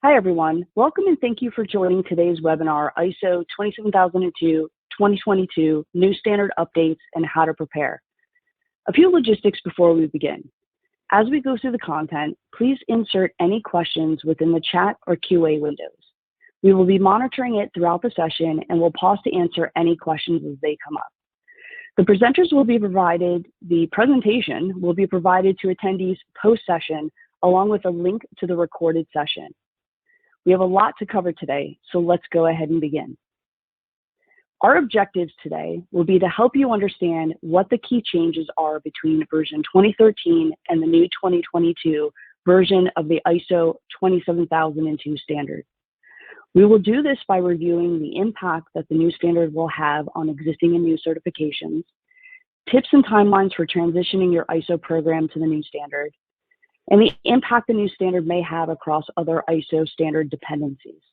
Hi, everyone. Welcome and thank you for joining today's webinar, ISO 27002-2022, New Standard Updates and How to Prepare. A few logistics before we begin. As we go through the content, please insert any questions within the chat or QA windows. We will be monitoring it throughout the session and will pause to answer any questions as they come up. The presenters will be provided, the presentation will be provided to attendees post-session along with a link to the recorded session. We have a lot to cover today, so let's go ahead and begin. Our objectives today will be to help you understand what the key changes are between version 2013 and the new 2022 version of the ISO 27002 standard. We will do this by reviewing the impact that the new standard will have on existing and new certifications, tips and timelines for transitioning your ISO program to the new standard, and the impact the new standard may have across other ISO standard dependencies.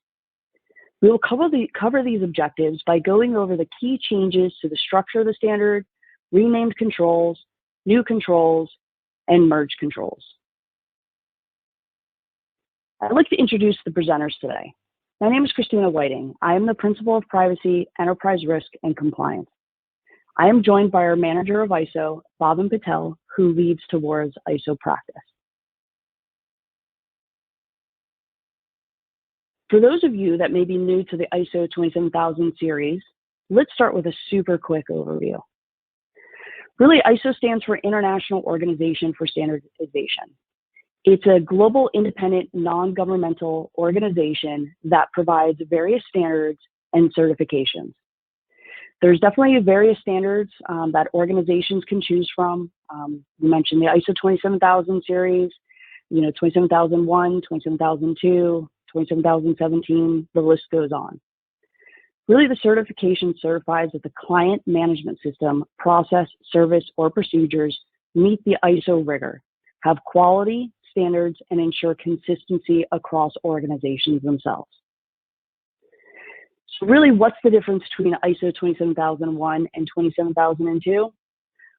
We will cover these objectives by going over the key changes to the structure of the standard, renamed controls, new controls, and merge controls. I'd like to introduce the presenters today. My name is Christina Whiting. I am the Principal of Privacy, Enterprise Risk, and Compliance. I am joined by our Manager of ISO, Bhavin Patel, who leads Tevora's ISO practice. For those of you that may be new to the ISO 27000 series, let's start with a super quick overview. Really, ISO stands for International Organization for Standardization. It's a global, independent, non-governmental organization that provides various standards and certifications. There's definitely various standards that organizations can choose from. We mentioned the ISO 27000 series, 27001, 27002, 27017, the list goes on. Really, the certification certifies that the client management system, process, service, or procedures meet the ISO rigor, have quality, standards, and ensure consistency across organizations themselves. So really, what's the difference between ISO 27001 and 27002?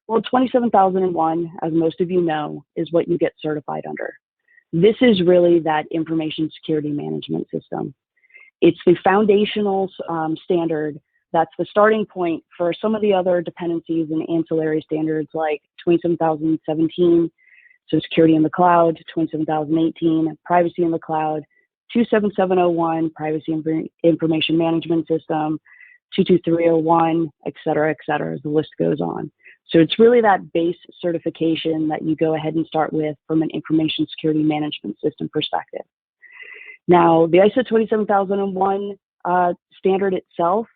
Well, 27001, as most of you know, is what you get certified under. This is really that information security management system. It's the foundational standard that's the starting point for some of the other dependencies and ancillary standards like 27017, so security in the cloud, 27018, privacy in the cloud, 27701, privacy information management system, 22301, et cetera, as the list goes on. So it's really that base certification that you go ahead and start with from an information security management system perspective. Now, the ISO 27001 standard itself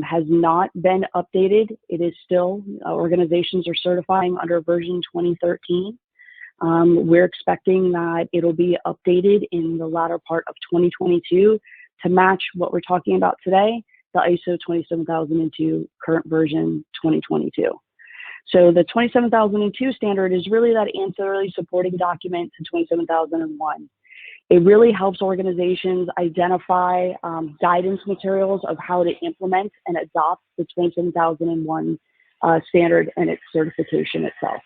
has not been updated. It is still, organizations are certifying under version 2013. We're expecting that it'll be updated in the latter part of 2022 to match what we're talking about today, the ISO 27002 current version 2022. So the 27002 standard is really that ancillary supporting document to 27001. It really helps organizations identify guidance materials of how to implement and adopt the 27001 standard and its certification itself.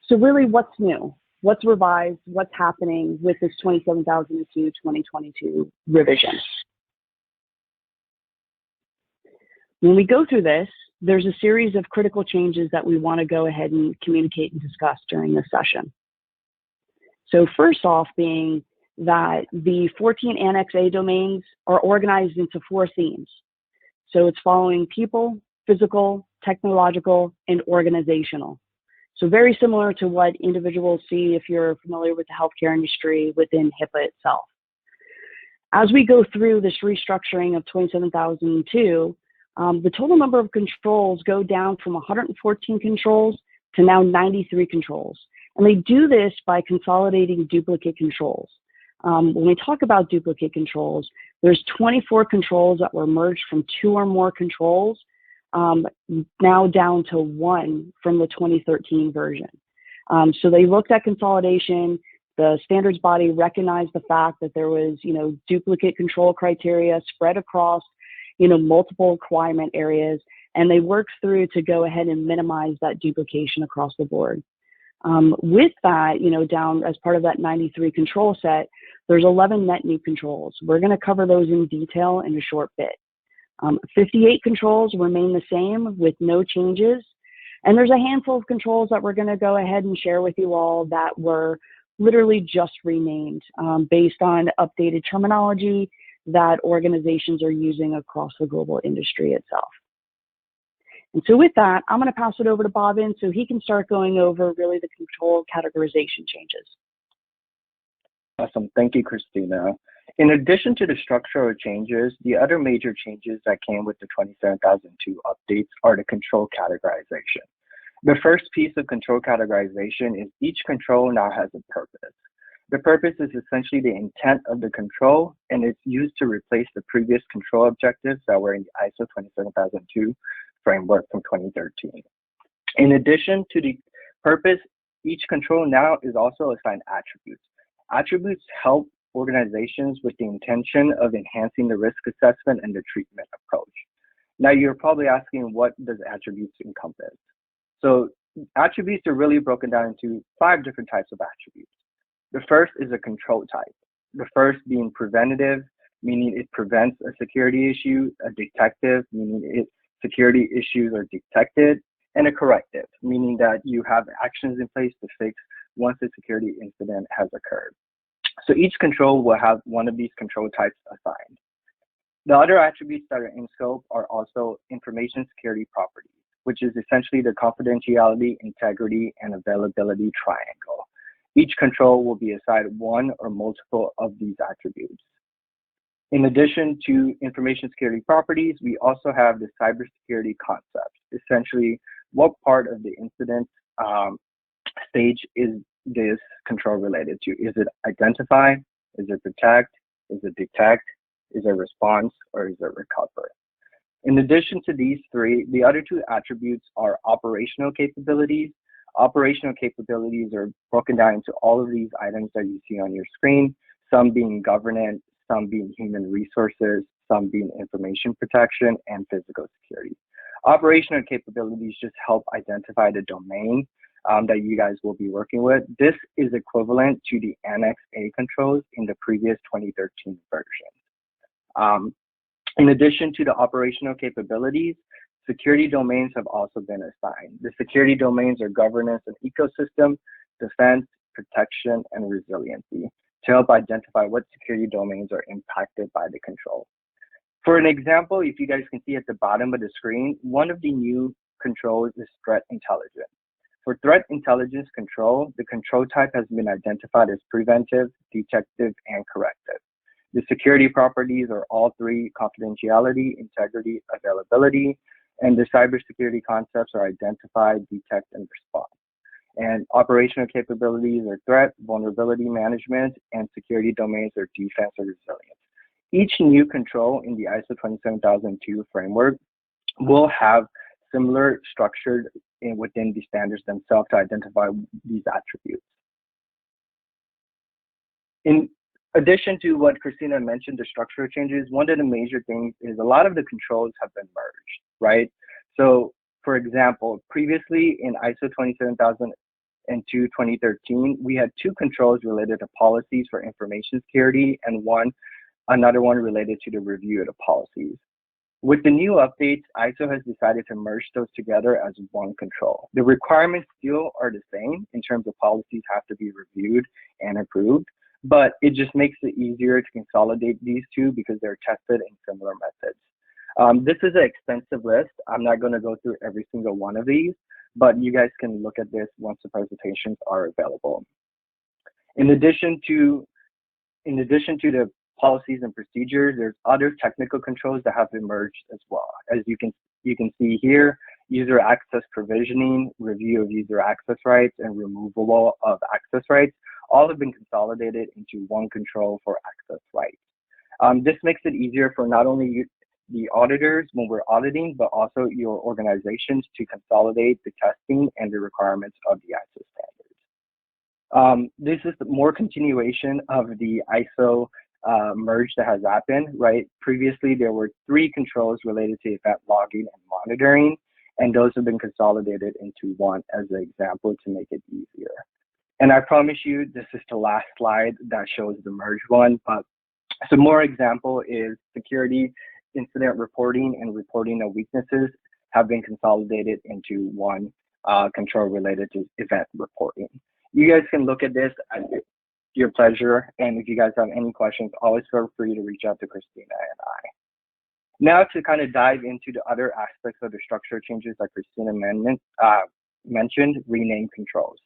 So really, what's new? What's revised? What's happening with this 27002-2022 revision? When we go through this, there's a series of critical changes that we want to go ahead and communicate and discuss during this session. So first off being that the 14 Annex A domains are organized into 4 themes. So it's following people, physical, technological, and organizational. So very similar to what individuals see if you're familiar with the healthcare industry within HIPAA itself. As we go through this restructuring of 27002, the total number of controls go down from 114 controls to now 93 controls. And they do this by consolidating duplicate controls. When we talk about duplicate controls, there's 24 controls that were merged from 2 or more controls, now down to 1 from the 2013 version. So they looked at consolidation. The standards body recognized the fact that there was, duplicate control criteria spread across, multiple requirement areas, and they worked through to go ahead and minimize that duplication across the board. With that, down as part of that 93 control set, there's 11 net new controls. We're going to cover those in detail in a short bit. 58 controls remain the same with no changes. And there's a handful of controls that we're going to go ahead and share with you all that were literally just renamed based on updated terminology that organizations are using across the global industry itself. And so with that, I'm going to pass it over to Bhavin so he can start going over really the control categorization changes. Awesome. Thank you, Christina. In addition to the structural changes, the other major changes that came with the 27002 updates are the control categorization. The first piece of control categorization is each control now has a purpose. The purpose is essentially the intent of the control, and it's used to replace the previous control objectives that were in the ISO 27002 framework from 2013. In addition to the purpose, each control now is also assigned attributes. Attributes help organizations with the intention of enhancing the risk assessment and the treatment approach. Now, you're probably asking, what does attributes encompass? So attributes are really broken down into 5 different types of attributes. The first is a control type. The first being preventative, meaning it prevents a security issue, a detective, meaning security issues are detected, and a corrective, meaning that you have actions in place to fix once a security incident has occurred. So each control will have one of these control types assigned. The other attributes that are in scope are also information security properties, which is essentially the confidentiality, integrity, and availability triangle. Each control will be assigned one or multiple of these attributes. In addition to information security properties, we also have the cybersecurity concept. Essentially, what part of the incident stage is this control related to? Is it identify? Is it protect? Is it detect? Is it response? Or is it recover? In addition to these 3, the other 2 attributes are operational capabilities. Operational capabilities are broken down into all of these items that you see on your screen, some being governance, some being human resources, some being information protection, and physical security. Operational capabilities just help identify the domain that you guys will be working with. This is equivalent to the Annex A controls in the previous 2013 version. In addition to the operational capabilities, security domains have also been assigned. The security domains are governance and ecosystem, defense, protection, and resiliency to help identify what security domains are impacted by the control. For an example, if you guys can see at the bottom of the screen, one of the new controls is threat intelligence. For threat intelligence control, the control type has been identified as preventive, detective, and corrective. The security properties are all 3: confidentiality, integrity, availability, and the cybersecurity concepts are identify, detect, and respond. And operational capabilities are threat, vulnerability management, and security domains are defense or resilience. Each new control in the ISO 27002 framework will have similar structure within the standards themselves to identify these attributes. In addition to what Christina mentioned, the structural changes, one of the major things is a lot of the controls have been merged, right? So for example, previously in ISO 27002 2013, we had 2 controls related to policies for information security and another one related to the review of the policies. With the new updates, ISO has decided to merge those together as one control. The requirements still are the same in terms of policies have to be reviewed and approved, but it just makes it easier to consolidate these 2 because they're tested in similar methods. This is an extensive list. I'm not going to go through every single one of these, but you guys can look at this once the presentations are available. In addition to the policies and procedures, there's other technical controls that have emerged as well. As you can see here, user access provisioning, review of user access rights, and removal of access rights all have been consolidated into one control for access rights. This makes it easier for not only the auditors when we're auditing, but also your organizations to consolidate the testing and the requirements of the ISO standards. This is more continuation of the ISO merge that has happened, right? Previously, there were 3 controls related to event logging and monitoring, and those have been consolidated into one as an example to make it easier. And I promise you, this is the last slide that shows the merged one, but some more example is security, incident reporting, and reporting of weaknesses have been consolidated into one control related to event reporting. You guys can look at this at your pleasure, and if you guys have any questions, always feel free to reach out to Christina and I. Now to kind of dive into the other aspects of the structural changes that Christina mentioned, rename controls.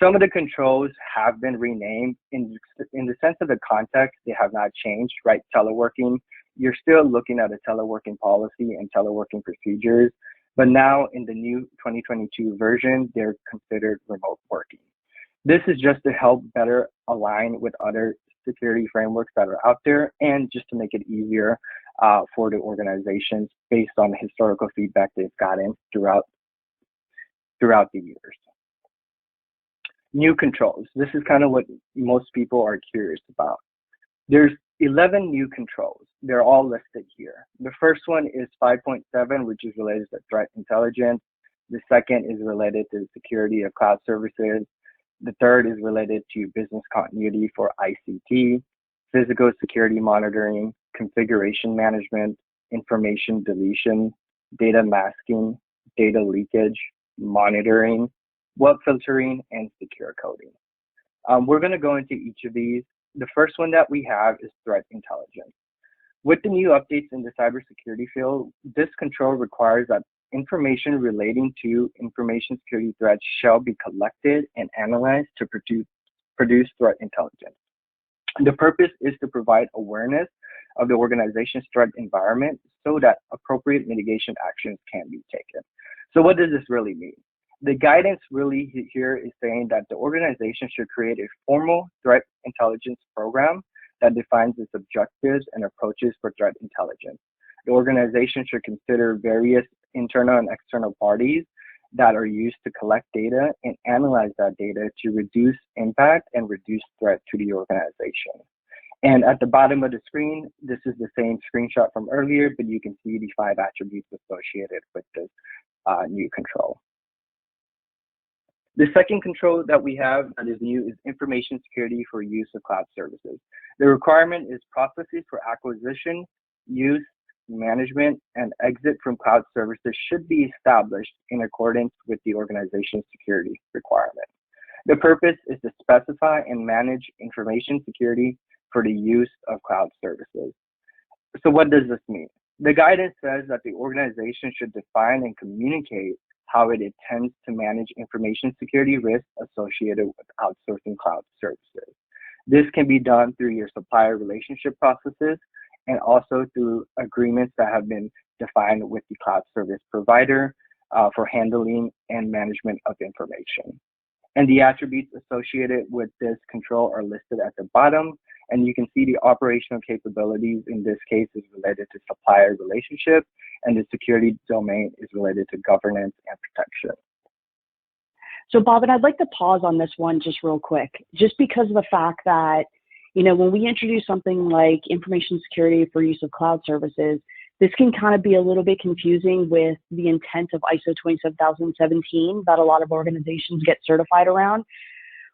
Some of the controls have been renamed in the sense of the context, they have not changed, right? Teleworking, you're still looking at a teleworking policy and teleworking procedures, but now in the new 2022 version, they're considered remote working. This is just to help better align with other security frameworks that are out there and just to make it easier for the organizations based on the historical feedback they've gotten throughout the years. New controls. This is kind of what most people are curious about. There's 11 new controls. They're all listed here. The first one is 5.7, which is related to threat intelligence. The second is related to the security of cloud services. The third is related to business continuity for ICT, physical security monitoring, configuration management, information deletion, data masking, data leakage, monitoring, web filtering, and secure coding. We're going to go into each of these. The first one that we have is threat intelligence. With the new updates in the cybersecurity field, this control requires that information relating to information security threats shall be collected and analyzed to produce threat intelligence. The purpose is to provide awareness of the organization's threat environment so that appropriate mitigation actions can be taken. So what does this really mean? The guidance really here is saying that the organization should create a formal threat intelligence program that defines its objectives and approaches for threat intelligence. The organization should consider various internal and external parties that are used to collect data and analyze that data to reduce impact and reduce threat to the organization. And at the bottom of the screen, this is the same screenshot from earlier, but you can see the 5 attributes associated with this new control. The second control that we have that is new is information security for use of cloud services. The requirement is processes for acquisition, use, management, and exit from cloud services should be established in accordance with the organization's security requirement. The purpose is to specify and manage information security for the use of cloud services. So what does this mean? The guidance says that the organization should define and communicate how it intends to manage information security risks associated with outsourcing cloud services. This can be done through your supplier relationship processes and also through agreements that have been defined with the cloud service provider for handling and management of information. And the attributes associated with this control are listed at the bottom, and you can see the operational capabilities in this case is related to supplier relationship, and the security domain is related to governance and protection. So Bob, and I'd like to pause on this one just real quick, just because of the fact that, you know, when we introduce something like information security for use of cloud services, this can kind of be a little bit confusing with the intent of ISO 27017 that a lot of organizations get certified around.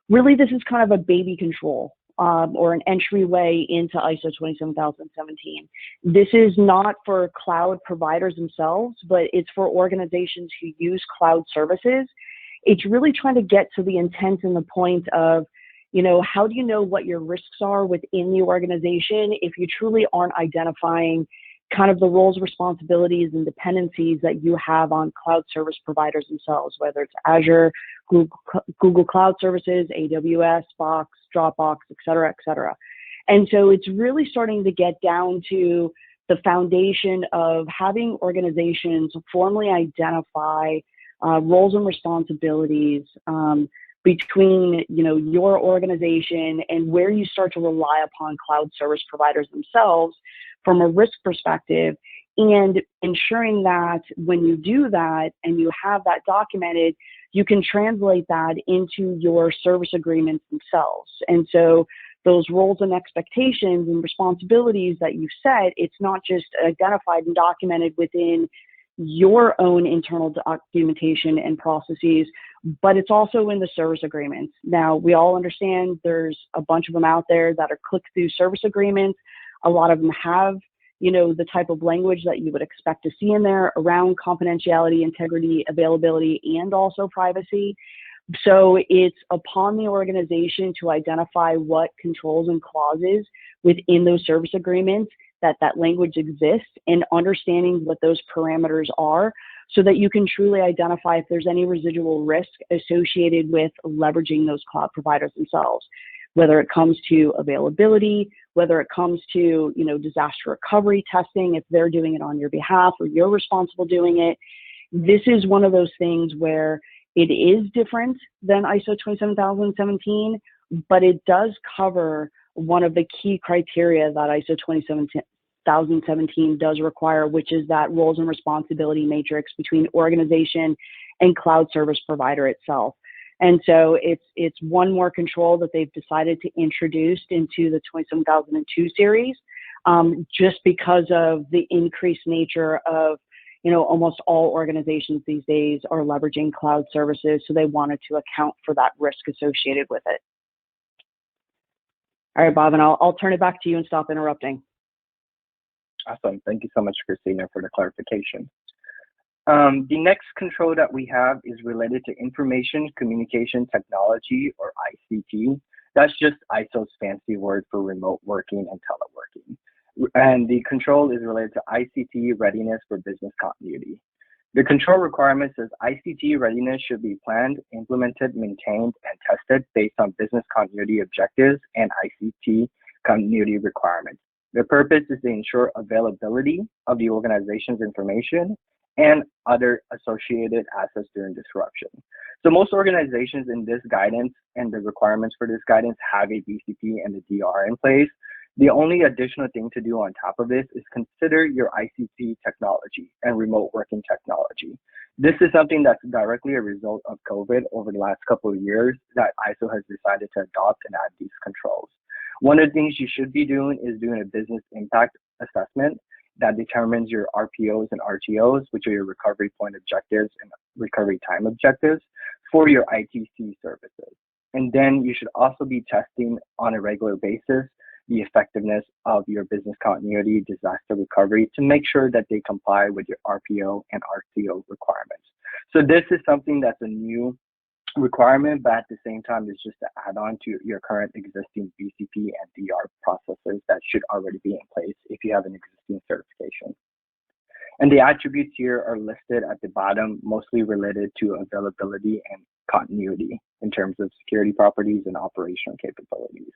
Really, this is kind of a baby control or an entryway into ISO 27017. This is not for cloud providers themselves, but it's for organizations who use cloud services. It's really trying to get to the intent and the point of, you know, how do you know what your risks are within the organization if you truly aren't identifying kind of the roles, responsibilities, and dependencies that you have on cloud service providers themselves, whether it's Azure, Google Cloud Services, AWS, Box, Dropbox, et cetera, et cetera. And so it's really starting to get down to the foundation of having organizations formally identify roles and responsibilities between, you know, your organization and where you start to rely upon cloud service providers themselves from a risk perspective, and ensuring that when you do that and you have that documented, you can translate that into your service agreements themselves. And so those roles and expectations and responsibilities that you've set, it's not just identified and documented within your own internal documentation and processes, but it's also in the service agreements. Now, we all understand there's a bunch of them out there that are click-through service agreements. A lot of them have, the type of language that you would expect to see in there around confidentiality, integrity, availability, and also privacy. So it's upon the organization to identify what controls and clauses within those service agreements that language exists, and understanding what those parameters are so that you can truly identify if there's any residual risk associated with leveraging those cloud providers themselves, whether it comes to availability, whether it comes to, disaster recovery testing, if they're doing it on your behalf or you're responsible doing it. This is one of those things where it is different than ISO 27017, but it does cover one of the key criteria that ISO 27017 does require, which is that roles and responsibility matrix between organization and cloud service provider itself. And so it's one more control that they've decided to introduce into the 27002 series, just because of the increased nature of, almost all organizations these days are leveraging cloud services, so they wanted to account for that risk associated with it. All right, Bob, and I'll turn it back to you and stop interrupting. Awesome. Thank you so much, Christina, for the clarification. The next control that we have is related to Information Communication Technology, or ICT. That's just ISO's fancy word for remote working and teleworking. And the control is related to ICT readiness for business continuity. The control requirement says ICT readiness should be planned, implemented, maintained, and tested based on business continuity objectives and ICT continuity requirements. The purpose is to ensure availability of the organization's information and other associated assets during disruption. So most organizations in this guidance and the requirements for this guidance have a BCP and a DR in place. The only additional thing to do on top of this is consider your ICT technology and remote working technology. This is something that's directly a result of COVID over the last couple of years that ISO has decided to adopt and add these controls. One of the things you should be doing is doing a business impact assessment that determines your RPOs and RTOs, which are your recovery point objectives and recovery time objectives for your ITC services. And then you should also be testing on a regular basis the effectiveness of your business continuity disaster recovery to make sure that they comply with your RPO and RTO requirements. So this is something that's a new requirement, but at the same time, it's just to add on to your current existing BCP and DR processes that should already be in place if you have an existing certification. And the attributes here are listed at the bottom, mostly related to availability and continuity in terms of security properties and operational capabilities.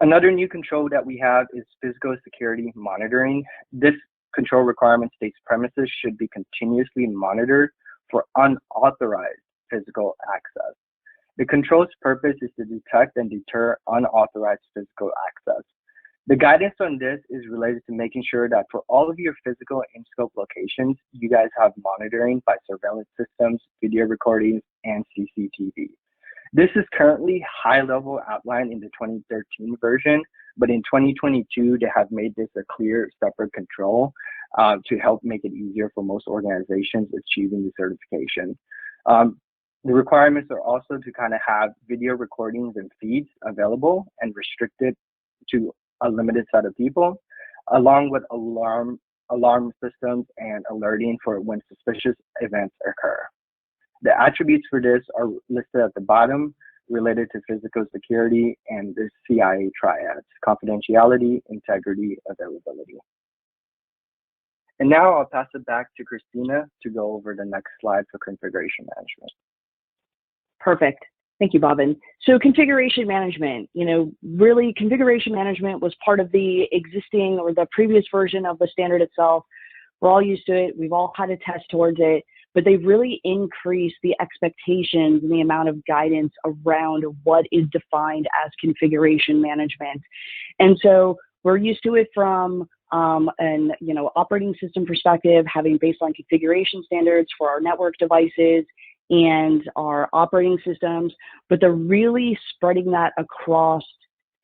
Another new control that we have is physical security monitoring. This control requirement states premises should be continuously monitored for unauthorized physical access. The control's purpose is to detect and deter unauthorized physical access. The guidance on this is related to making sure that for all of your physical in-scope locations, you guys have monitoring by surveillance systems, video recordings, and CCTV. This is currently high-level outlined in the 2013 version, but in 2022, they have made this a clear, separate control to help make it easier for most organizations achieving the certification. The requirements are also to kind of have video recordings and feeds available and restricted to a limited set of people, along with alarm systems and alerting for when suspicious events occur. The attributes for this are listed at the bottom, related to physical security and the CIA triads: confidentiality, integrity, availability. And now I'll pass it back to Christina to go over the next slide for configuration management. Perfect. Thank you, Bobbin. So configuration management, really configuration management was part of the existing or the previous version of the standard itself. We're all used to it. We've all had to test towards it, but they've really increased the expectations and the amount of guidance around what is defined as configuration management. And so we're used to it from an operating system perspective, having baseline configuration standards for our network devices and our operating systems, but they're really spreading that across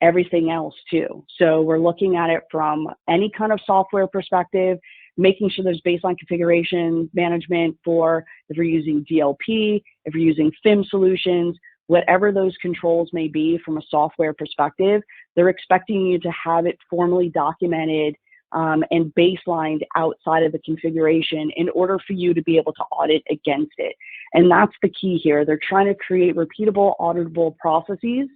everything else too. So we're looking at it from any kind of software perspective, making sure there's baseline configuration management for if you're using DLP, if you're using FIM solutions, whatever those controls may be from a software perspective, they're expecting you to have it formally documented and baselined outside of the configuration in order for you to be able to audit against it. And that's the key here. They're trying to create repeatable, auditable processes.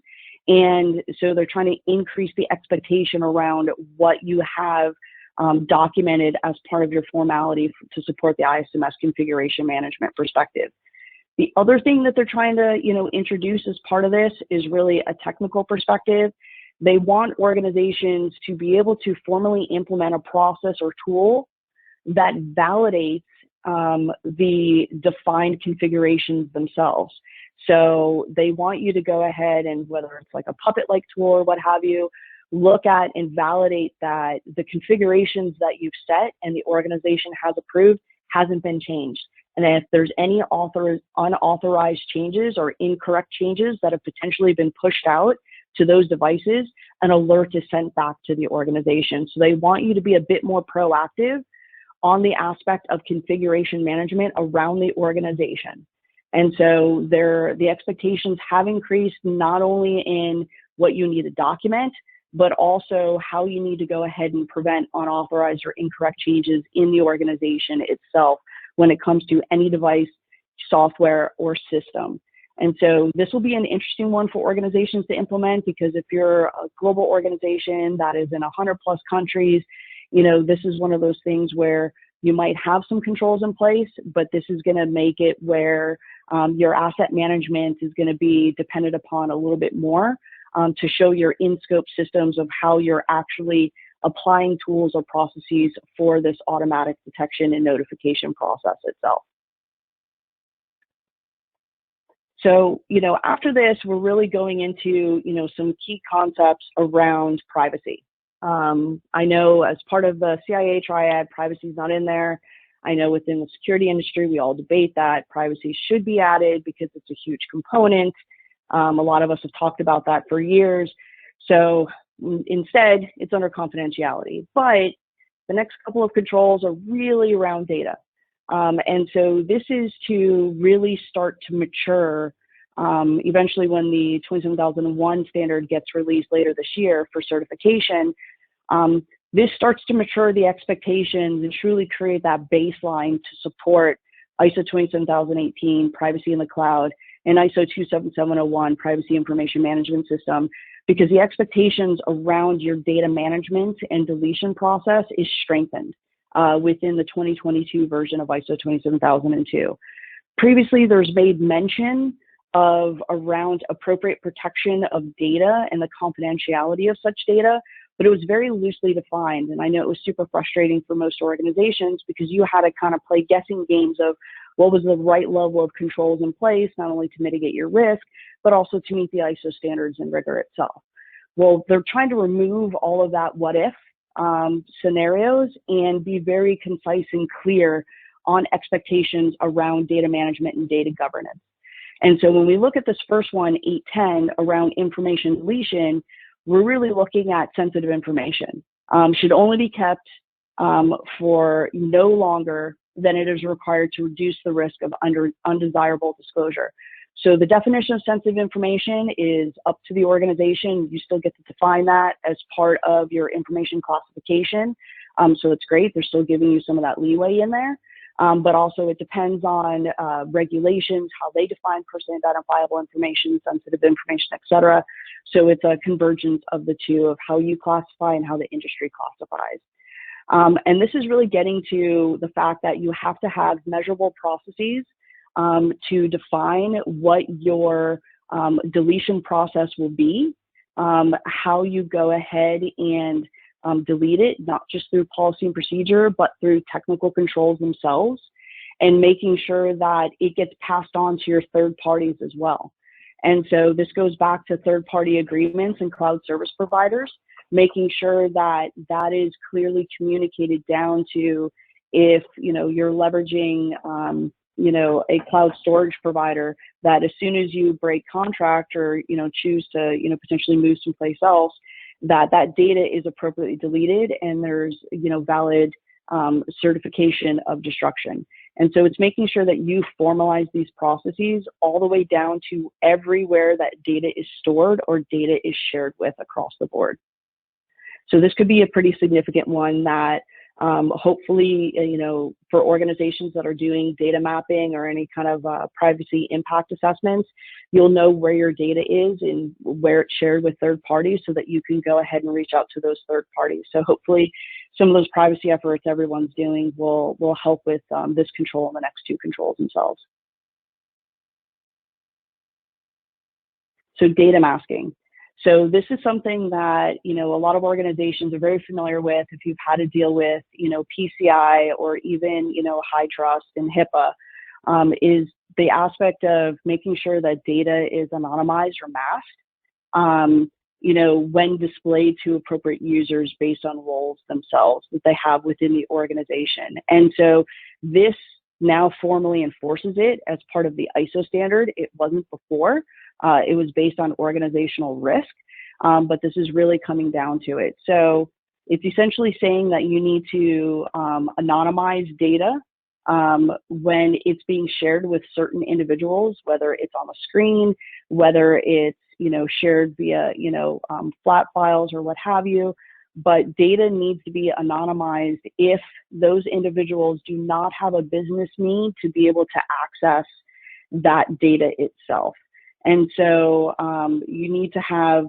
And so they're trying to increase the expectation around what you have documented as part of your formality to support the ISMS configuration management perspective. The other thing that they're trying to, introduce as part of this is really a technical perspective. They want organizations to be able to formally implement a process or tool that validates the defined configurations themselves. So they want you to go ahead and, whether it's like a Puppet-like tool or what have you, look at and validate that the configurations that you've set and the organization has approved hasn't been changed. And if there's any unauthorized changes or incorrect changes that have potentially been pushed out to those devices, an alert is sent back to the organization. So they want you to be a bit more proactive on the aspect of configuration management around the organization. And so the expectations have increased not only in what you need to document, but also how you need to go ahead and prevent unauthorized or incorrect changes in the organization itself when it comes to any device, software, or system. And so this will be an interesting one for organizations to implement, because if you're a global organization that is in 100+ countries, this is one of those things where you might have some controls in place, but this is going to make it where your asset management is going to be dependent upon a little bit more to show your in-scope systems of how you're actually applying tools or processes for this automatic detection and notification process itself. So, after this, we're really going into, some key concepts around privacy. I know as part of the CIA triad, privacy is not in there. I know within the security industry, we all debate that privacy should be added because it's a huge component. A lot of us have talked about that for years. So instead, it's under confidentiality. But the next couple of controls are really around data. And so this is to really start to mature eventually when the 27001 standard gets released later this year for certification. This starts to mature the expectations and truly create that baseline to support ISO 27018, privacy in the cloud, and ISO 27701, privacy information management system, because the expectations around your data management and deletion process is strengthened within the 2022 version of ISO 27002. Previously, there's made mention of around appropriate protection of data and the confidentiality of such data, but it was very loosely defined. And I know it was super frustrating for most organizations because you had to kind of play guessing games of what was the right level of controls in place, not only to mitigate your risk, but also to meet the ISO standards and rigor itself. Well, they're trying to remove all of that what if scenarios and be very concise and clear on expectations around data management and data governance. And so when we look at this first one, 810, around information deletion, we're really looking at sensitive information. Should only be kept for no longer than it is required to reduce the risk of undesirable disclosure. So the definition of sensitive information is up to the organization. You still get to define that as part of your information classification. So it's great. They're still giving you some of that leeway in there. But also it depends on regulations, how they define personally identifiable information, sensitive information, et cetera. So it's a convergence of the two of how you classify and how the industry classifies. And this is really getting to the fact that you have to have measurable processes to define what your deletion process will be, how you go ahead and delete it, not just through policy and procedure, but through technical controls themselves, and making sure that it gets passed on to your third parties as well. And so this goes back to third-party agreements and cloud service providers, making sure that that is clearly communicated down to if you're leveraging a cloud storage provider, that as soon as you break contract or, choose to, potentially move someplace else, that data is appropriately deleted and there's, valid certification of destruction. And so it's making sure that you formalize these processes all the way down to everywhere that data is stored or data is shared with across the board. So this could be a pretty significant one that hopefully, for organizations that are doing data mapping or any kind of privacy impact assessments, you'll know where your data is and where it's shared with third parties so that you can go ahead and reach out to those third parties. So hopefully some of those privacy efforts everyone's doing will help with this control and the next two controls themselves. So data masking. So this is something that, a lot of organizations are very familiar with if you've had to deal with, PCI or even, high trust and HIPAA, is the aspect of making sure that data is anonymized or masked, when displayed to appropriate users based on roles themselves that they have within the organization. And so this now formally enforces it as part of the ISO standard. It wasn't before. It was based on organizational risk, but this is really coming down to it. So it's essentially saying that you need to anonymize data when it's being shared with certain individuals, whether it's on the screen, whether it's shared via flat files or what have you. But data needs to be anonymized if those individuals do not have a business need to be able to access that data itself. And so you need to have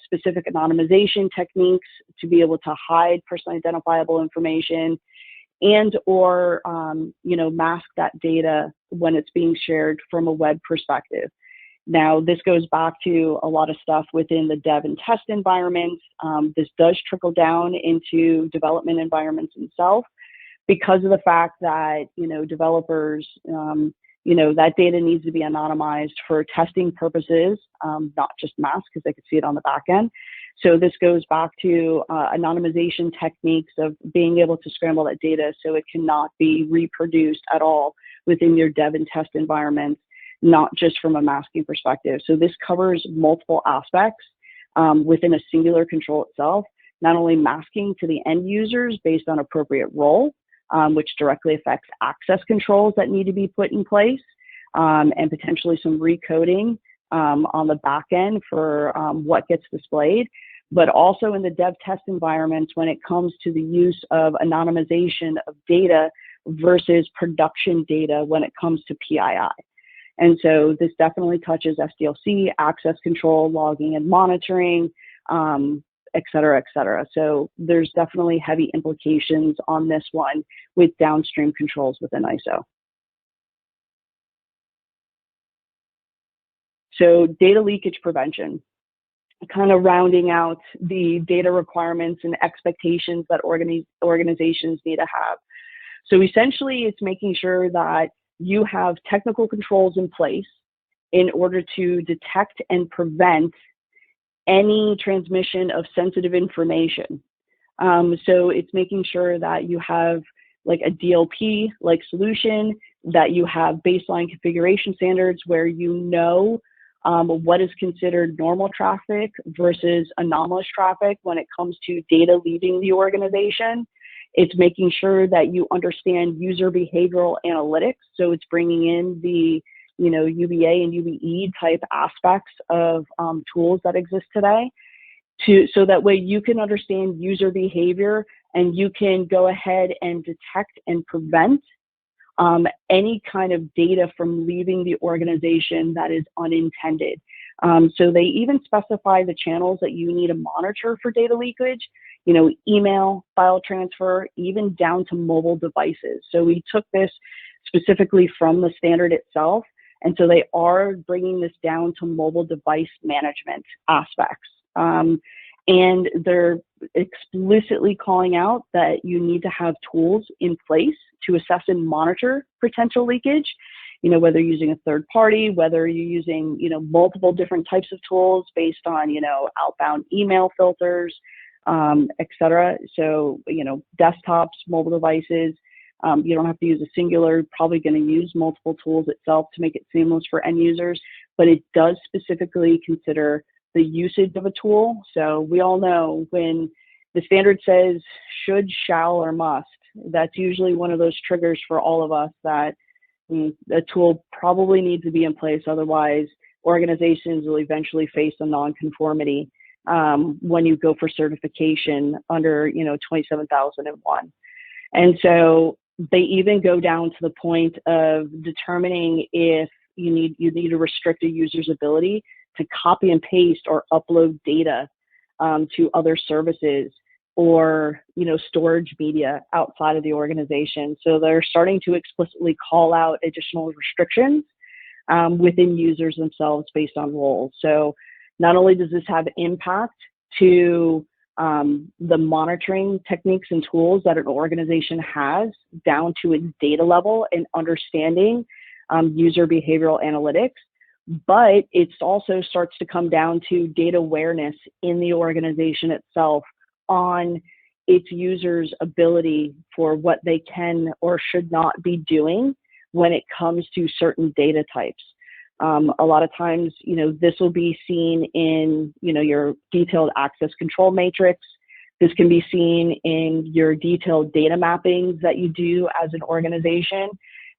specific anonymization techniques to be able to hide personally identifiable information and or mask that data when it's being shared from a web perspective. Now, this goes back to a lot of stuff within the dev and test environments. This does trickle down into development environments themselves because of the fact that, developers, that data needs to be anonymized for testing purposes, not just masked because they could see it on the back end. So this goes back to anonymization techniques of being able to scramble that data so it cannot be reproduced at all within your dev and test environments, not just from a masking perspective. So this covers multiple aspects within a singular control itself, not only masking to the end users based on appropriate role, which directly affects access controls that need to be put in place, and potentially some recoding on the back end for what gets displayed, but also in the dev test environments when it comes to the use of anonymization of data versus production data when it comes to PII. And so this definitely touches SDLC, access control, logging and monitoring, et cetera, et cetera. So there's definitely heavy implications on this one with downstream controls within ISO. So data leakage prevention, kind of rounding out the data requirements and expectations that organizations need to have. So essentially it's making sure that you have technical controls in place in order to detect and prevent any transmission of sensitive information. So it's making sure that you have like a DLP-like solution, that you have baseline configuration standards where what is considered normal traffic versus anomalous traffic when it comes to data leaving the organization. It's making sure that you understand user behavioral analytics. So it's bringing in the UBA and UBE type aspects of tools that exist today so that way you can understand user behavior and you can go ahead and detect and prevent any kind of data from leaving the organization that is unintended. So they even specify the channels that you need to monitor for data leakage, email, file transfer, even down to mobile devices. So we took this specifically from the standard itself. And so they are bringing this down to mobile device management aspects. And they're explicitly calling out that you need to have tools in place to assess and monitor potential leakage, whether you're using a third party, whether you're using, multiple different types of tools based on, outbound email filters, et cetera. So, desktops, mobile devices, You don't have to use a singular, probably going to use multiple tools itself to make it seamless for end users, but it does specifically consider the usage of a tool. So we all know when the standard says should, shall, or must, that's usually one of those triggers for all of us that a tool probably needs to be in place. Otherwise, organizations will eventually face a non-conformity when you go for certification under 27001. And so they even go down to the point of determining if you need to restrict a user's ability to copy and paste or upload data to other services or storage media outside of the organization. So they're starting to explicitly call out additional restrictions within users themselves based on roles. So not only does this have impact to the monitoring techniques and tools that an organization has down to its data level and understanding user behavioral analytics, but it also starts to come down to data awareness in the organization itself on its users' ability for what they can or should not be doing when it comes to certain data types. A lot of times, this will be seen in, your detailed access control matrix. This can be seen in your detailed data mappings that you do as an organization.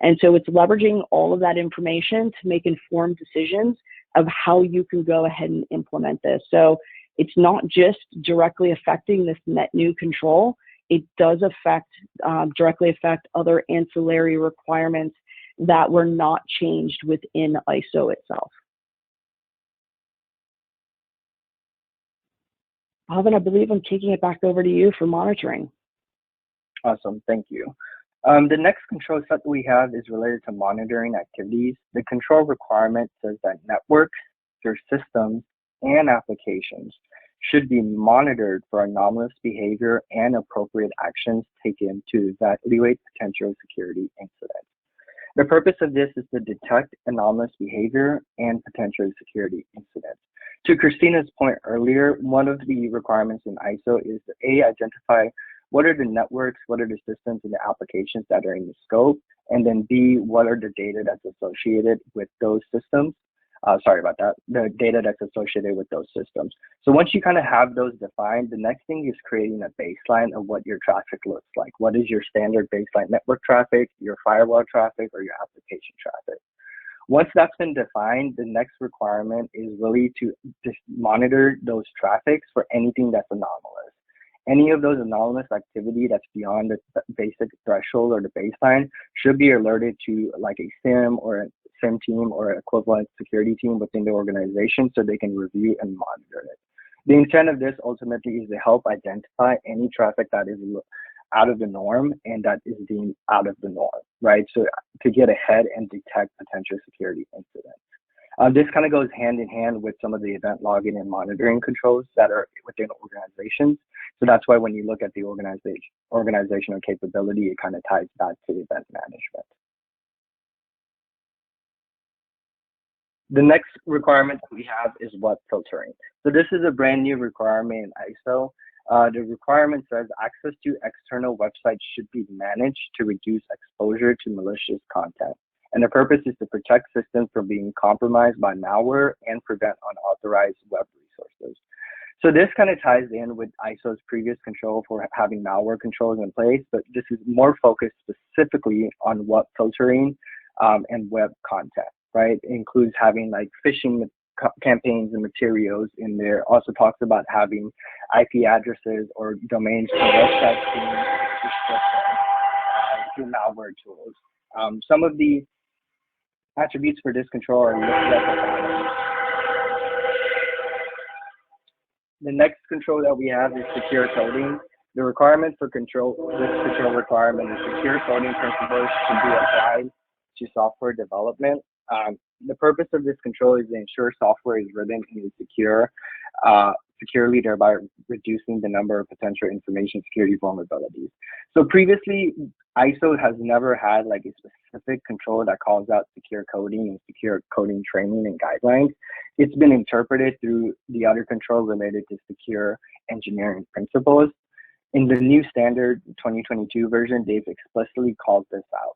And so it's leveraging all of that information to make informed decisions of how you can go ahead and implement this. So it's not just directly affecting this net new control. It does directly affect other ancillary requirements that were not changed within ISO itself. Alvin, I believe I'm kicking it back over to you for monitoring. Awesome, thank you. The next control set we have is related to monitoring activities. The control requirement says that networks, their systems, and applications should be monitored for anomalous behavior and appropriate actions taken to evaluate potential security incidents. The purpose of this is to detect anomalous behavior and potential security incidents. To Christina's point earlier, one of the requirements in ISO is to identify what are the networks, what are the systems and the applications that are in the scope, and then B, what are the data that's associated with those systems. The data that's associated with those systems. So once you kind of have those defined, the next thing is creating a baseline of what your traffic looks like. What is your standard baseline network traffic, your firewall traffic, or your application traffic? Once that's been defined, the next requirement is really to just monitor those traffics for anything that's anomalous. Any of those anomalous activity that's beyond the basic threshold or the baseline should be alerted to like a SIM or a SIM team or an equivalent security team within the organization so they can review and monitor it. The intent of this ultimately is to help identify any traffic that is out of the norm and that is deemed out of the norm, right? So to get ahead and detect potential security incidents. This kind of goes hand in hand with some of the event logging and monitoring controls that are within organizations. So that's why when you look at the organizational capability, it kind of ties back to event management. The next requirement that we have is web filtering. So this is a brand new requirement in ISO. The requirement says access to external websites should be managed to reduce exposure to malicious content. And the purpose is to protect systems from being compromised by malware and prevent unauthorized web resources. So this kind of ties in with ISO's previous control for having malware controls in place, but this is more focused specifically on web filtering and web content, right? It includes having like phishing campaigns and materials in there. Also talks about having IP addresses or domains for websites being restricted through malware tools. Some of the attributes for this control are listed at the bottom. The next control that we have is secure coding. The requirement for this control requirement is secure coding principles should be applied to software development. The purpose of this control is to ensure software is written in securely, thereby reducing the number of potential information security vulnerabilities. So previously, ISO has never had like a specific control that calls out secure coding and secure coding training and guidelines. It's been interpreted through the other control related to secure engineering principles. In the new standard 2022 version, they've explicitly called this out.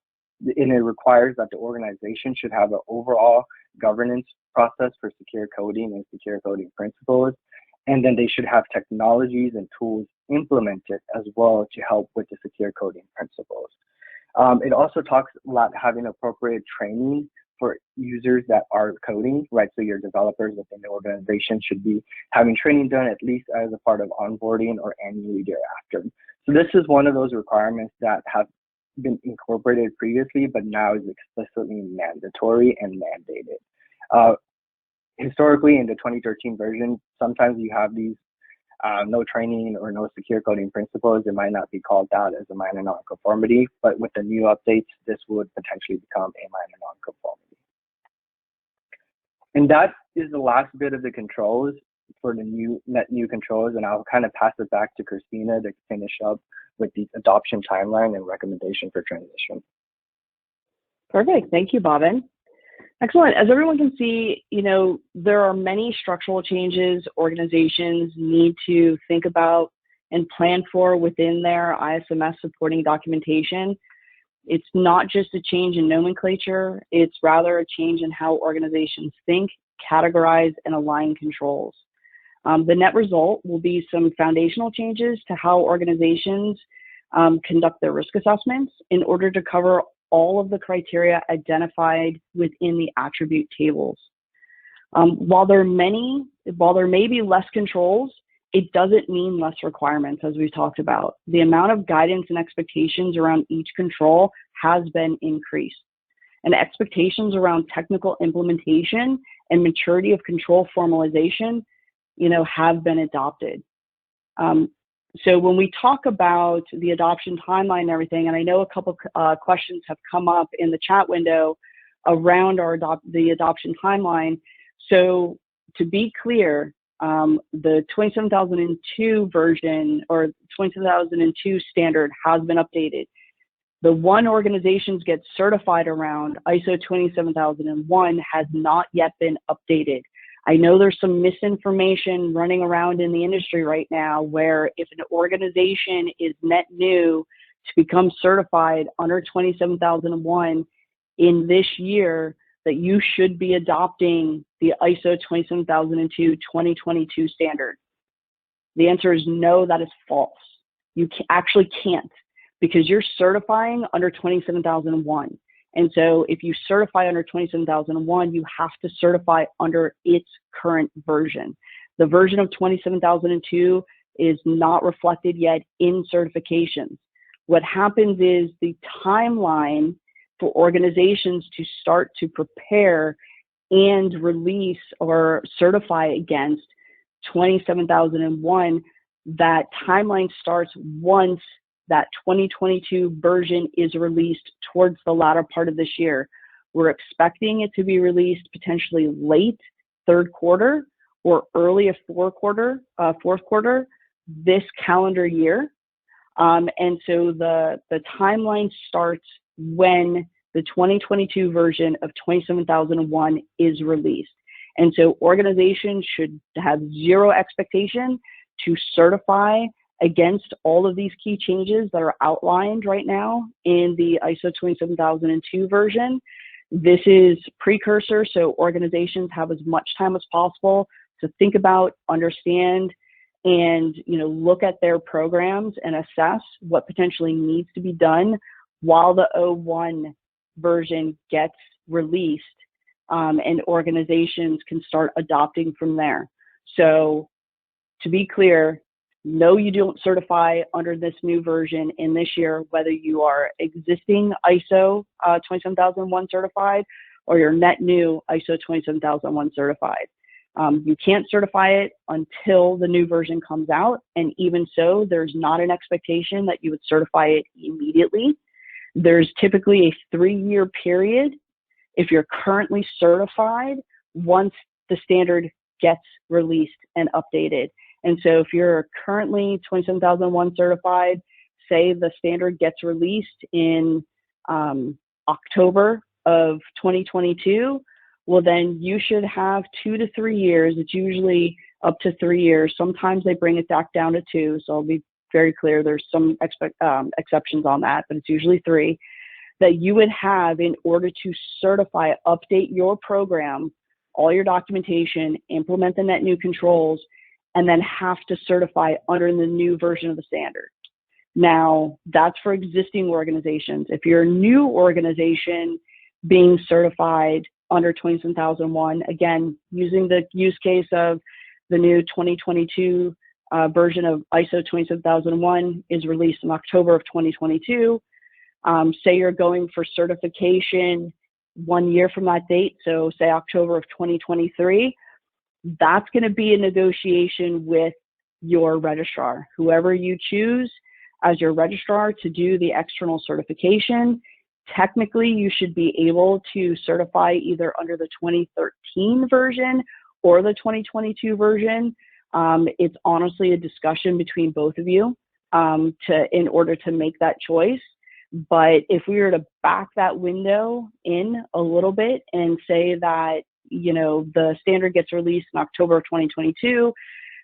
And it requires that the organization should have an overall governance process for secure coding and secure coding principles. And then they should have technologies and tools implemented as well to help with the secure coding principles. It also talks about having appropriate training for users that are coding, right? So your developers within the organization should be having training done at least as a part of onboarding or annually thereafter. So this is one of those requirements that have been incorporated previously, but now is explicitly mandatory and mandated. Historically, in the 2013 version, sometimes you have these no training or no secure coding principles. It might not be called out as a minor nonconformity, but with the new updates, this would potentially become a minor nonconformity. And that is the last bit of the controls for the net new controls, and I'll kind of pass it back to Christina to finish up with the adoption timeline and recommendation for transition. Perfect. Thank you, Bhavin. Excellent. As everyone can see, there are many structural changes organizations need to think about and plan for within their ISMS supporting documentation. It's not just a change in nomenclature, it's rather a change in how organizations think, categorize, and align controls. The net result will be some foundational changes to how organizations conduct their risk assessments in order to cover all of the criteria identified within the attribute tables. While there may be less controls, it doesn't mean less requirements, as we've talked about. The amount of guidance and expectations around each control has been increased. And expectations around technical implementation and maturity of control formalization, have been adopted. So when we talk about the adoption timeline and everything, and I know a couple questions have come up in the chat window around the adoption timeline. So to be clear, the 27002 version or 27002 standard has been updated. The one organizations get certified around, ISO 27001, has not yet been updated. I know there's some misinformation running around in the industry right now where if an organization is net new to become certified under 27001 in this year, that you should be adopting the ISO 27002 2022 standard. The answer is no, that is false. You actually can't, because you're certifying under 27001. And so if you certify under 27001, you have to certify under its current version. The version of 27002 is not reflected yet in certifications. What happens is the timeline for organizations to start to prepare and release or certify against 27001, that timeline starts once that 2022 version is released towards the latter part of this year. We're expecting it to be released potentially late third quarter or early fourth quarter this calendar year. And so the timeline starts when the 2022 version of 27001 is released. And so organizations should have zero expectation to certify against all of these key changes that are outlined right now in the ISO 27002 version. This is precursor, so organizations have as much time as possible to think about, understand, and look at their programs and assess what potentially needs to be done while the 01 version gets released, and organizations can start adopting from there. So to be clear, no, you don't certify under this new version in this year, whether you are existing ISO 27001 certified or you're net new ISO 27001 certified. You can't certify it until the new version comes out, and even so, there's not an expectation that you would certify it immediately. There's typically a 3-year period if you're currently certified once the standard gets released and updated. And so if you're currently 27001 certified, say the standard gets released in October of 2022, well then you should have 2 to 3 years. It's usually up to 3 years. Sometimes they bring it back down to 2, so I'll be very clear. There's some exceptions on that, but it's usually 3 that you would have in order to certify, update your program, all your documentation, implement the net new controls, and then have to certify under the new version of the standard. Now, that's for existing organizations. If you're a new organization being certified under 27001, again, using the use case of the new 2022 version of ISO 27001 is released in October of 2022. Say you're going for certification 1 year from that date, so say October of 2023, that's going to be a negotiation with your registrar. Whoever you choose as your registrar to do the external certification, technically you should be able to certify either under the 2013 version or the 2022 version. It's honestly a discussion between both of you in order to make that choice. But if we were to back that window in a little bit and say that, you know, the standard gets released in October of 2022,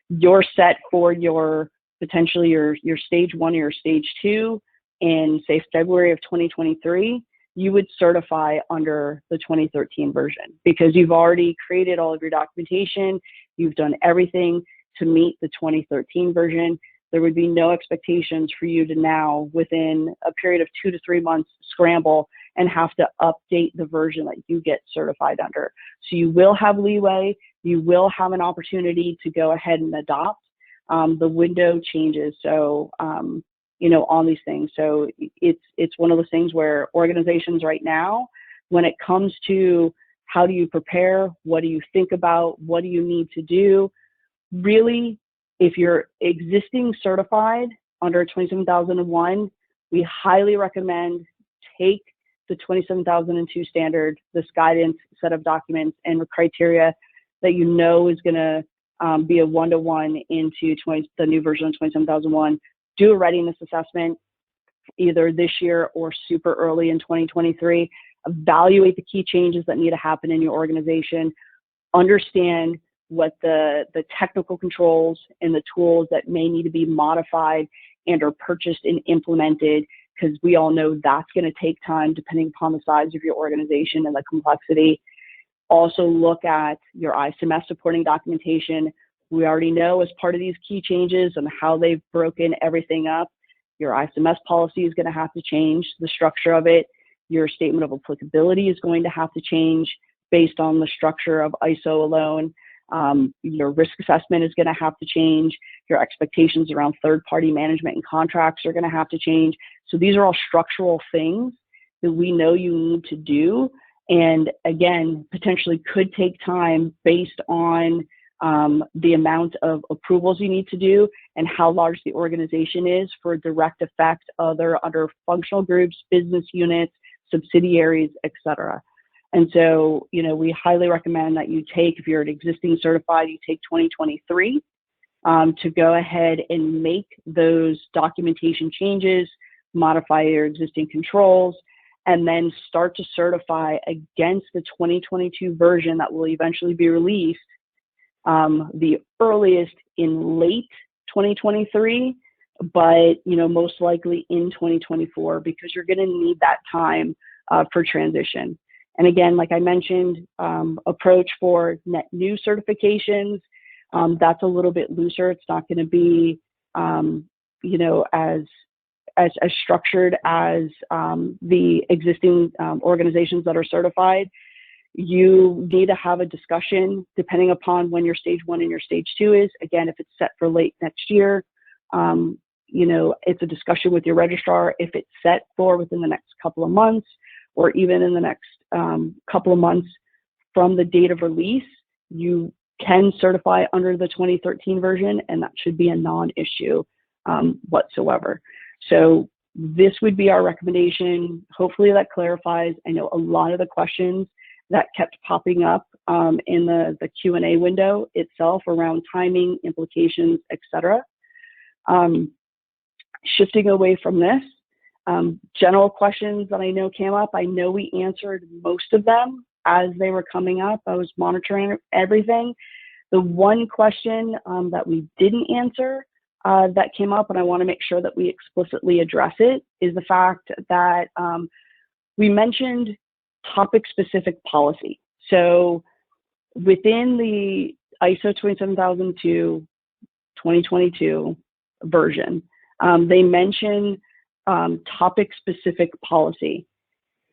you're set for your potentially your stage 1 or your stage 2 in say February of 2023, you would certify under the 2013 version because you've already created all of your documentation, you've done everything to meet the 2013 version. There would be no expectations for you to now, within a period of 2 to 3 months, scramble and have to update the version that you get certified under. So you will have leeway. You will have an opportunity to go ahead and adopt. The window changes. So, you know, on these things. So it's one of those things where organizations right now, when it comes to how do you prepare, what do you think about, what do you need to do, really, if you're existing certified under 27001, we highly recommend take the 27002 standard, this guidance set of documents and criteria that you know is going to be a one-to-one into the new version of 27001. Do a readiness assessment either this year or super early in 2023. Evaluate the key changes that need to happen in your organization. Understand what the technical controls and the tools that may need to be modified and or purchased and implemented, because we all know that's going to take time depending upon the size of your organization and the complexity. Also look at your ISMS supporting documentation. We already know as part of these key changes and how they've broken everything up, your ISMS policy is going to have to change the structure of it. Your statement of applicability is going to have to change based on the structure of ISO alone. Your risk assessment is going to have to change. Your expectations around third-party management and contracts are going to have to change. So these are all structural things that we know you need to do. And again, potentially could take time based on the amount of approvals you need to do and how large the organization is for direct effect other functional groups, business units, subsidiaries, et cetera. And so, you know, we highly recommend that you take, if you're an existing certified, you take 2023 to go ahead and make those documentation changes, modify your existing controls, and then start to certify against the 2022 version that will eventually be released, the earliest in late 2023, but, you know, most likely in 2024, because you're going to need that time for transition. And again, like I mentioned, approach for net new certifications, that's a little bit looser. It's not going to be, you know, as structured as the existing organizations that are certified. You need to have a discussion depending upon when your stage 1 and your stage 2 is. Again, if it's set for late next year, you know, it's a discussion with your registrar. If it's set for within the next couple of months, or even in the next couple of months from the date of release, you can certify under the 2013 version, and that should be a non-issue whatsoever. So this would be our recommendation. Hopefully that clarifies. I know a lot of the questions that kept popping up in the Q&A window itself around timing, implications, et cetera. Shifting away from this, general questions that I know came up, I know we answered most of them as they were coming up. I was monitoring everything. The one question that we didn't answer that came up, and I want to make sure that we explicitly address it, is the fact that we mentioned topic-specific policy. So within the ISO 27002 2022 version, they mention topic-specific policy.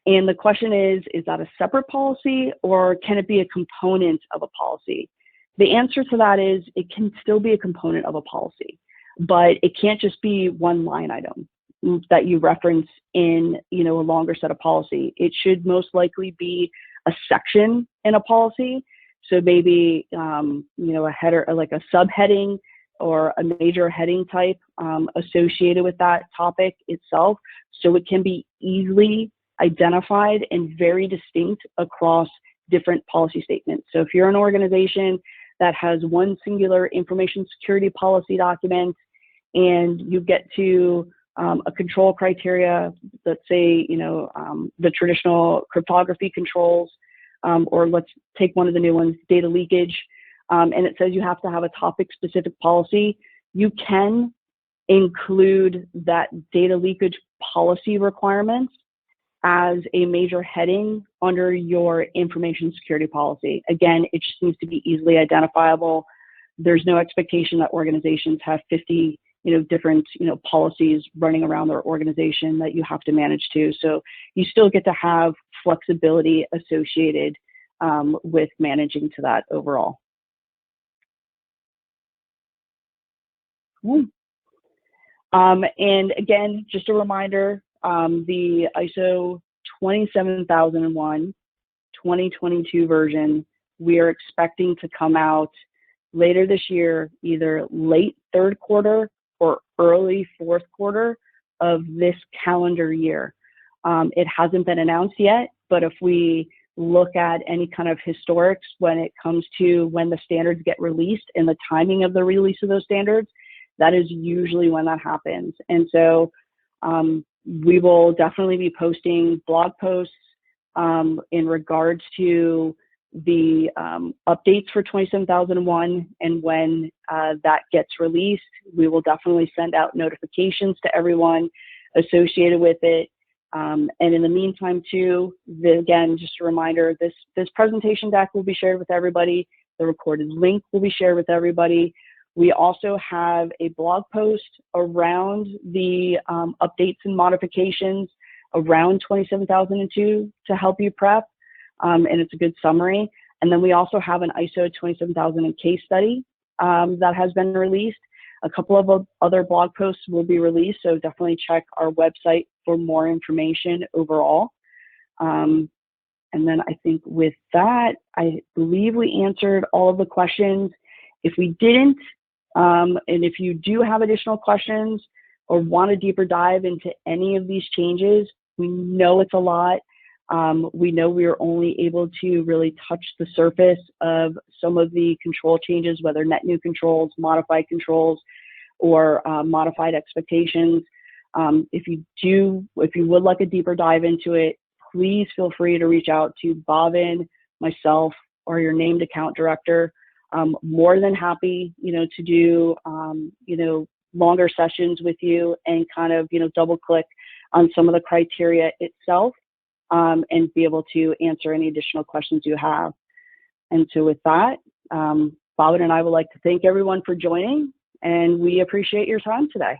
And the question is that a separate policy, or can it be a component of a policy? The answer to that is it can still be a component of a policy, but it can't just be one line item that you reference in, a longer set of policy. It should most likely be a section in a policy. So maybe, a header, like a subheading or a major heading type associated with that topic itself. So it can be easily identified and very distinct across different policy statements. So if you're an organization that has one singular information security policy document, and you get to a control criteria, let's say, the traditional cryptography controls, or let's take one of the new ones, data leakage, and it says you have to have a topic-specific policy, you can include that data leakage policy requirements as a major heading under your information security policy. Again, it just needs to be easily identifiable. There's no expectation that organizations have 50, different, policies running around their organization that you have to manage to. So you still get to have flexibility associated with managing to that overall. And again, just a reminder, the ISO 27001 2022 version, we are expecting to come out later this year, either late third quarter or early fourth quarter of this calendar year. It hasn't been announced yet, but if we look at any kind of historics when it comes to when the standards get released and the timing of the release of those standards, that is usually when that happens. And so we will definitely be posting blog posts in regards to the updates for 27001, and when that gets released, we will definitely send out notifications to everyone associated with it. And in the meantime, too, again, just a reminder, this presentation deck will be shared with everybody. The recorded link will be shared with everybody. We also have a blog post around the updates and modifications around 27002 to help you prep, and it's a good summary. And then we also have an ISO 27000 case study that has been released. A couple of other blog posts will be released, so definitely check our website for more information overall. And then I think with that, I believe we answered all of the questions. If we didn't, and if you do have additional questions or want a deeper dive into any of these changes, we know it's a lot. We know we are only able to really touch the surface of some of the control changes, whether net new controls, modified controls, or modified expectations. If you would like a deeper dive into it, please feel free to reach out to Bhavin, myself, or your named account director. More than happy, to do, longer sessions with you and kind of, double click on some of the criteria itself, and be able to answer any additional questions you have. And so with that, Bhavin and I would like to thank everyone for joining, and we appreciate your time today.